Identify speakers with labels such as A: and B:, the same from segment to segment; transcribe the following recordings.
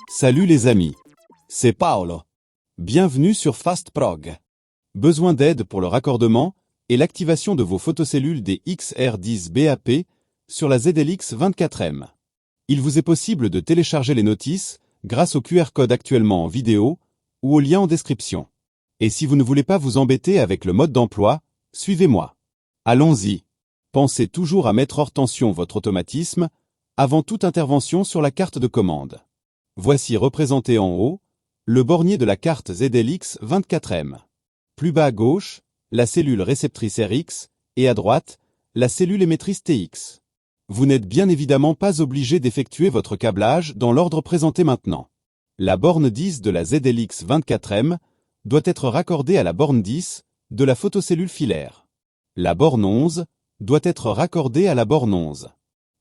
A: Salut les amis, c'est Paolo. Bienvenue sur FastProg. Besoin d'aide pour le raccordement et l'activation de vos photocellules des XR10BAP sur la ZLX24M. Il vous est possible de télécharger les notices grâce au QR code actuellement en vidéo ou au lien en description. Et si vous ne voulez pas vous embêter avec le mode d'emploi, suivez-moi. Allons-y. Pensez toujours à mettre hors tension votre automatisme avant toute intervention sur la carte de commande. Voici représenté en haut le bornier de la carte ZLX24M. Plus bas à gauche, la cellule réceptrice RX et à droite, la cellule émettrice TX. Vous n'êtes bien évidemment pas obligé d'effectuer votre câblage dans l'ordre présenté maintenant. La borne 10 de la ZLX24M doit être raccordée à la borne 10 de la photocellule filaire. La borne 11 doit être raccordée à la borne 11.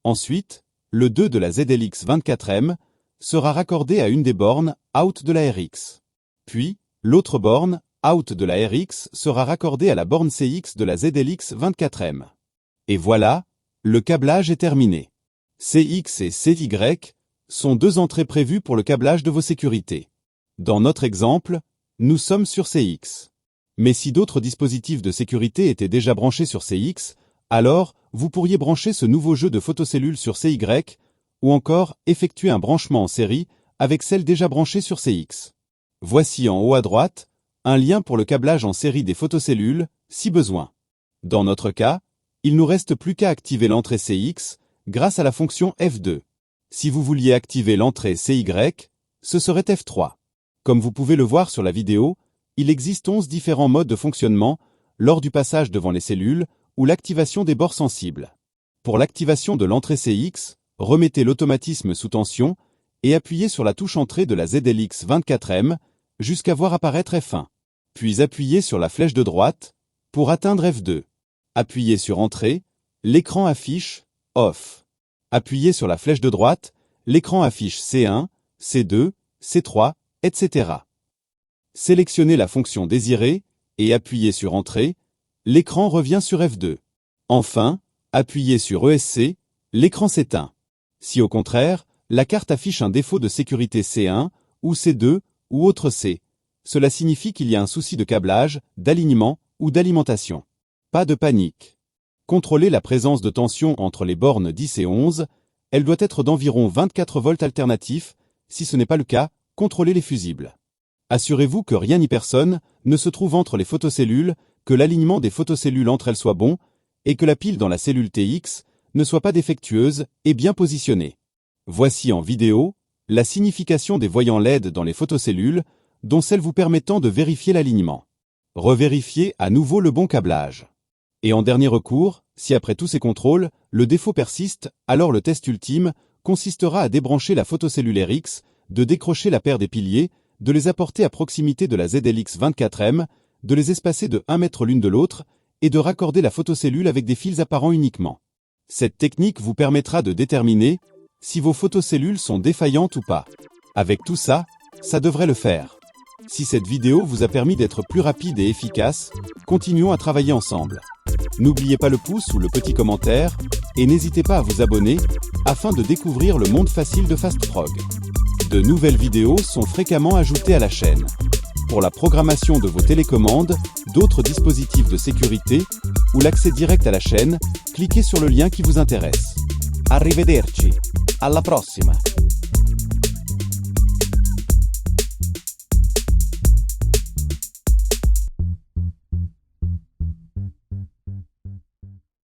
A: Ensuite, le 2 de la ZLX24M sera raccordé à une des bornes out de la RX. Puis, l'autre borne out de la RX sera raccordée à la borne CX de la ZLX24M. Et voilà, le câblage est terminé. CX et CY sont deux entrées prévues pour le câblage de vos sécurités. Dans notre exemple, nous sommes sur CX. Mais si d'autres dispositifs de sécurité étaient déjà branchés sur CX, alors vous pourriez brancher ce nouveau jeu de photocellules sur CY, ou encore effectuer un branchement en série avec celle déjà branchée sur CX. Voici en haut à droite un lien pour le câblage en série des photocellules, si besoin. Dans notre cas, il nous reste plus qu'à activer l'entrée CX grâce à la fonction F2. Si vous vouliez activer l'entrée CY, ce serait F3. Comme vous pouvez le voir sur la vidéo, il existe 11 différents modes de fonctionnement lors du passage devant les cellules ou l'activation des bords sensibles. Pour l'activation de l'entrée CX, remettez l'automatisme sous tension et appuyez sur la touche entrée de la ZLX24M jusqu'à voir apparaître F1. Puis appuyez sur la flèche de droite pour atteindre F2. Appuyez sur Entrée, l'écran affiche Off. Appuyez sur la flèche de droite, l'écran affiche C1, C2, C3, etc. Sélectionnez la fonction désirée et appuyez sur Entrée, l'écran revient sur F2. Enfin, appuyez sur ESC, l'écran s'éteint. Si au contraire, la carte affiche un défaut de sécurité C1 ou C2 ou autre C, cela signifie qu'il y a un souci de câblage, d'alignement ou d'alimentation. Pas de panique. Contrôlez la présence de tension entre les bornes 10 et 11, elle doit être d'environ 24 volts alternatifs, si ce n'est pas le cas, contrôlez les fusibles. Assurez-vous que rien ni personne ne se trouve entre les photocellules, que l'alignement des photocellules entre elles soit bon, et que la pile dans la cellule TX ne soit pas défectueuse et bien positionnée. Voici en vidéo la signification des voyants LED dans les photocellules, dont celle vous permettant de vérifier l'alignement. Revérifiez à nouveau le bon câblage. Et en dernier recours, si après tous ces contrôles, le défaut persiste, alors le test ultime consistera à débrancher la photocellule RX, de décrocher la paire des piliers, de les apporter à proximité de la ZLX24M, de les espacer de 1 mètre l'une de l'autre, et de raccorder la photocellule avec des fils apparents uniquement. Cette technique vous permettra de déterminer si vos photocellules sont défaillantes ou pas. Avec tout ça, ça devrait le faire. Si cette vidéo vous a permis d'être plus rapide et efficace, continuons à travailler ensemble. N'oubliez pas le pouce ou le petit commentaire, et n'hésitez pas à vous abonner, afin de découvrir le monde facile de FastProg. De nouvelles vidéos sont fréquemment ajoutées à la chaîne. Pour la programmation de vos télécommandes, d'autres dispositifs de sécurité ou l'accès direct à la chaîne, cliquez sur le lien qui vous intéresse. Arrivederci, alla prossima!